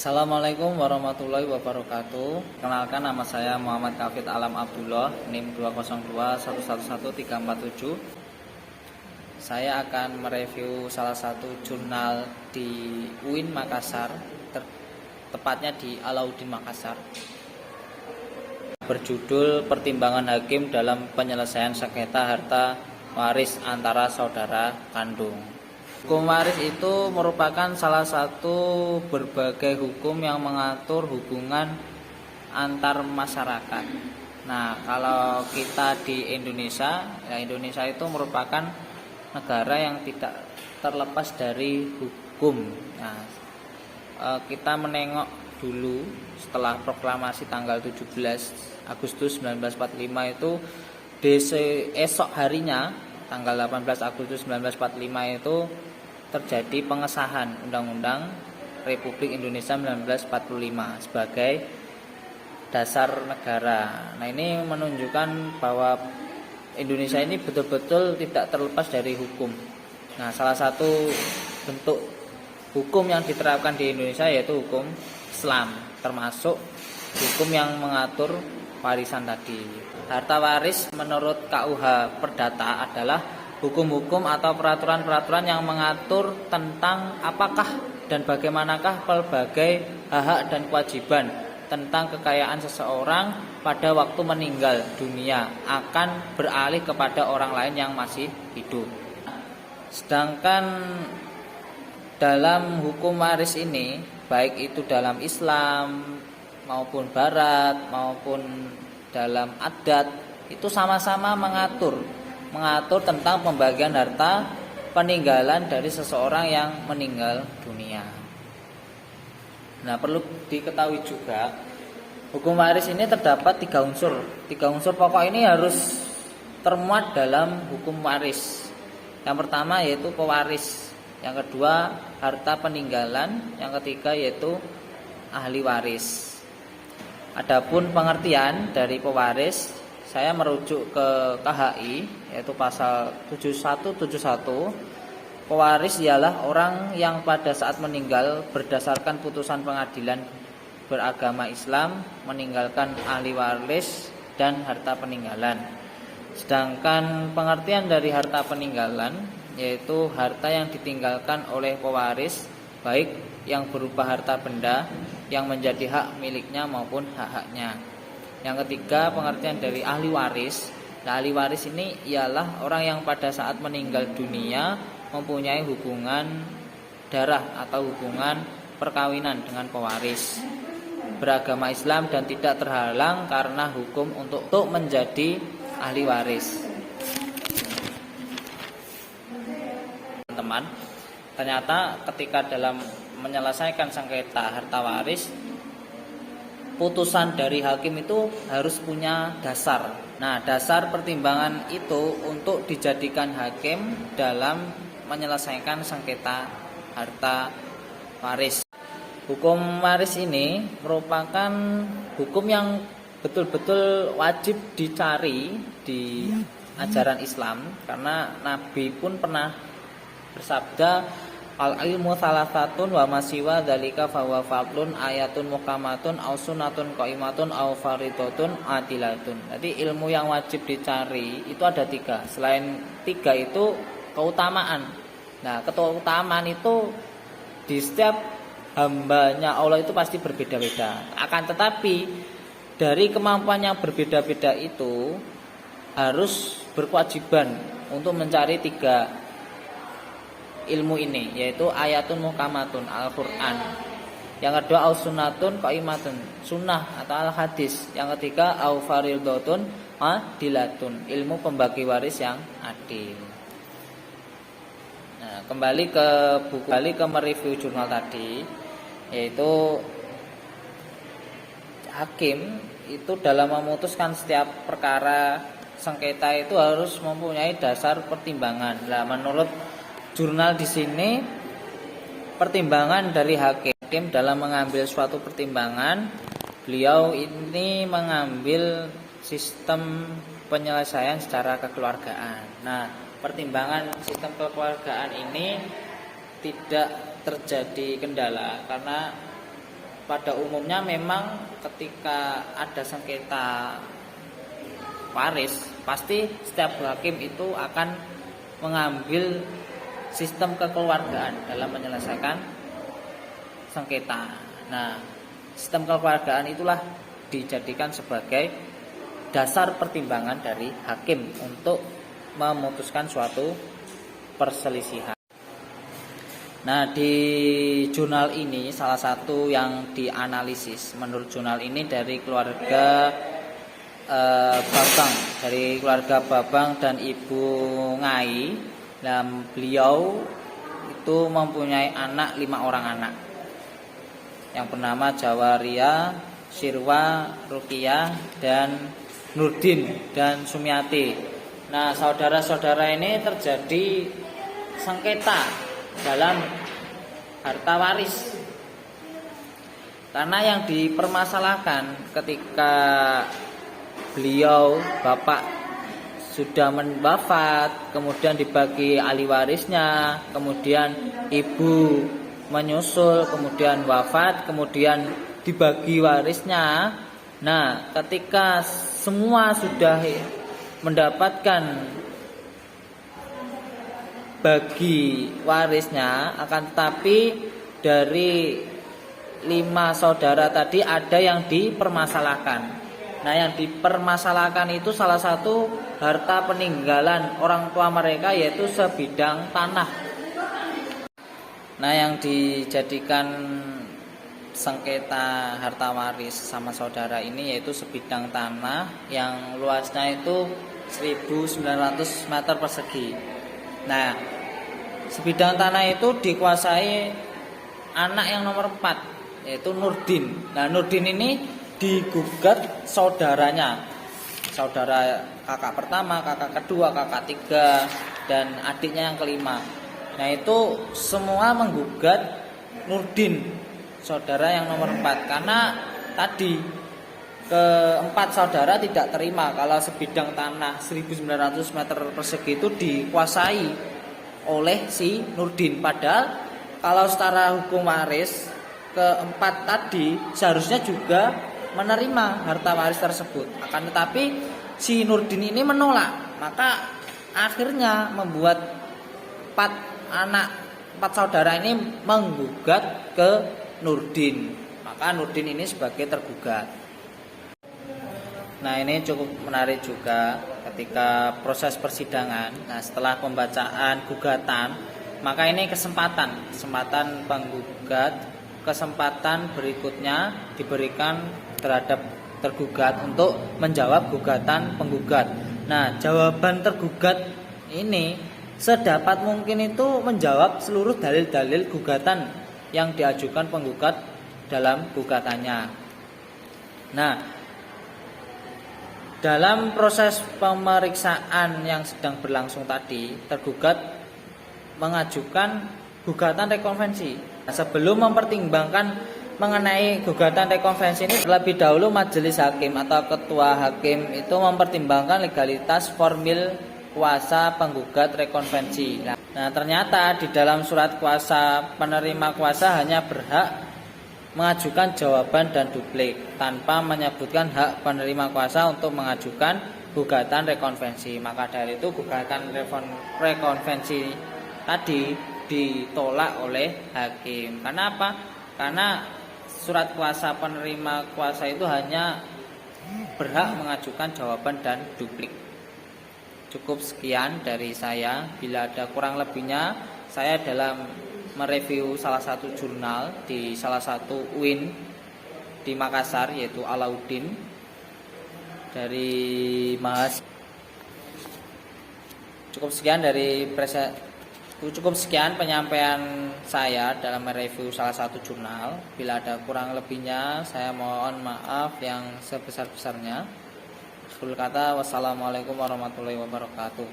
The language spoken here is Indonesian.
Assalamualaikum warahmatullahi wabarakatuh. Kenalkan, nama saya Muhammad Kafid Alam Abdullah, NIM 202111347. Saya akan mereview salah satu jurnal di UIN Makassar, tepatnya di Alauddin Makassar, berjudul Pertimbangan Hakim dalam Penyelesaian Sengketa Harta Waris Antara Saudara Kandung. Hukum waris itu merupakan salah satu berbagai hukum yang mengatur hubungan antar masyarakat. Nah, kalau kita di Indonesia, Indonesia itu merupakan negara yang tidak terlepas dari hukum. Nah, kita menengok dulu setelah proklamasi tanggal 17 Agustus 1945 itu esok harinya tanggal 18 Agustus 1945 itu terjadi pengesahan Undang-Undang Republik Indonesia 1945 sebagai dasar negara. Nah, ini menunjukkan bahwa Indonesia ini betul-betul tidak terlepas dari hukum. Nah, salah satu bentuk hukum yang diterapkan di Indonesia yaitu hukum Islam, termasuk hukum yang mengatur warisan tadi. Harta waris menurut KUH Perdata adalah hukum-hukum atau peraturan-peraturan yang mengatur tentang apakah dan bagaimanakah pelbagai hak dan kewajiban tentang kekayaan seseorang pada waktu meninggal dunia akan beralih kepada orang lain yang masih hidup. Sedangkan dalam hukum waris ini, baik itu dalam Islam maupun Barat maupun dalam adat, itu sama-sama mengatur tentang pembagian harta peninggalan dari seseorang yang meninggal dunia. Nah, perlu diketahui juga hukum waris ini terdapat tiga unsur pokok ini harus termuat dalam hukum waris. Yang pertama yaitu pewaris, yang kedua harta peninggalan, yang ketiga yaitu ahli waris. Adapun pengertian dari pewaris, saya merujuk ke KHI yaitu pasal 7171. Pewaris ialah orang yang pada saat meninggal berdasarkan putusan pengadilan beragama Islam meninggalkan ahli waris dan harta peninggalan. Sedangkan pengertian dari harta peninggalan yaitu harta yang ditinggalkan oleh pewaris, baik yang berupa harta benda yang menjadi hak miliknya maupun hak-haknya. Yang ketiga, pengertian dari ahli waris. Nah, ahli waris ini ialah orang yang pada saat meninggal dunia mempunyai hubungan darah atau hubungan perkawinan dengan pewaris, beragama Islam dan tidak terhalang karena hukum untuk menjadi ahli waris. Teman-teman, ternyata ketika dalam menyelesaikan sengketa harta waris, putusan dari hakim itu harus punya dasar. Nah, dasar pertimbangan itu untuk dijadikan hakim dalam menyelesaikan sengketa harta waris. Hukum waris ini merupakan hukum yang betul-betul wajib dicari di ajaran Islam, karena Nabi pun pernah bersabda, al-ilmu salasatun wa masiwa dzalika fahuwa fadlun ayatun muhkamatun au sunnatun qaimatun au faridatun adilatun. Jadi ilmu yang wajib dicari itu ada tiga. Selain tiga itu keutamaan. Nah, keutamaan itu di setiap hambanya Allah itu pasti berbeda-beda. Akan tetapi dari kemampuan yang berbeda-beda itu harus berkewajiban untuk mencari tiga ilmu ini, yaitu ayatun muhkamatun Al-Quran, yang kedua au sunnatun qaimatun sunnah atau al-hadis, yang ketiga au faridatun adilatun ilmu pembagi waris yang adil. Nah, kembali ke mereview jurnal tadi, yaitu hakim itu dalam memutuskan setiap perkara sengketa itu harus mempunyai dasar pertimbangan. Nah, menurut jurnal di sini, pertimbangan dari hakim dalam mengambil suatu pertimbangan, beliau ini mengambil sistem penyelesaian secara kekeluargaan. Nah, pertimbangan sistem kekeluargaan ini tidak terjadi kendala karena pada umumnya memang ketika ada sengketa waris, pasti setiap hakim itu akan mengambil sistem kekeluargaan dalam menyelesaikan sengketa. Nah, sistem kekeluargaan itulah dijadikan sebagai dasar pertimbangan dari hakim untuk memutuskan suatu perselisihan. Nah, di jurnal ini salah satu yang dianalisis menurut jurnal ini dari keluarga Babang, dari keluarga Babang dan Ibu Ngai. Dan beliau itu mempunyai 5 orang anak yang bernama Jawaria, Sirwa, Rukiah, dan Nurdin dan Sumiati. Nah, saudara-saudara ini terjadi sengketa dalam harta waris. Karena yang dipermasalahkan ketika beliau bapak sudah wafat, kemudian dibagi ahli warisnya, kemudian ibu menyusul, kemudian wafat, kemudian dibagi warisnya. Nah, ketika semua sudah mendapatkan bagi warisnya, akan tetapi dari 5 saudara tadi ada yang dipermasalahkan. Nah, yang dipermasalahkan itu salah satu harta peninggalan orang tua mereka, yaitu sebidang tanah. Nah, yang dijadikan sengketa harta waris sama saudara ini yaitu sebidang tanah yang luasnya itu 1.900 meter persegi. Nah, sebidang tanah itu dikuasai anak yang nomor 4, yaitu Nurdin. Nah, Nurdin ini digugat saudaranya, saudara kakak pertama, kakak kedua, kakak 3, dan adiknya yang kelima. Nah, itu semua menggugat Nurdin, saudara yang nomor 4, karena tadi keempat saudara tidak terima kalau sebidang tanah 1.900 meter persegi itu dikuasai oleh si Nurdin. Padahal kalau secara hukum waris, keempat tadi seharusnya juga menerima harta waris tersebut. Akan tetapi si Nurdin ini menolak, maka akhirnya membuat 4 saudara ini menggugat ke Nurdin. Maka Nurdin ini sebagai tergugat. Nah, ini cukup menarik juga ketika proses persidangan. Nah, setelah pembacaan gugatan, maka ini kesempatan penggugat, kesempatan berikutnya diberikan terhadap tergugat untuk menjawab gugatan penggugat. Nah, jawaban tergugat ini sedapat mungkin itu menjawab seluruh dalil-dalil gugatan yang diajukan penggugat dalam gugatannya. Nah, dalam proses pemeriksaan yang sedang berlangsung tadi, tergugat mengajukan gugatan rekonvensi. Nah, sebelum mempertimbangkan mengenai gugatan rekonvensi ini, terlebih dahulu majelis hakim atau ketua hakim itu mempertimbangkan legalitas formil kuasa penggugat rekonvensi. Nah, ternyata di dalam surat kuasa penerima kuasa hanya berhak mengajukan jawaban dan duplik tanpa menyebutkan hak penerima kuasa untuk mengajukan gugatan rekonvensi. Maka dari itu gugatan rekonvensi tadi ditolak oleh hakim. Karena apa? Karena surat kuasa penerima kuasa itu hanya berhak mengajukan jawaban dan duplik. Cukup sekian dari saya. Bila ada kurang lebihnya, saya dalam mereview salah satu jurnal di salah satu UIN di Makassar, yaitu Alauddin dari Mahas. Cukup sekian penyampaian saya dalam mereview salah satu jurnal. Bila ada kurang lebihnya, saya mohon maaf yang sebesar-besarnya. Akhirul kata, wassalamualaikum warahmatullahi wabarakatuh.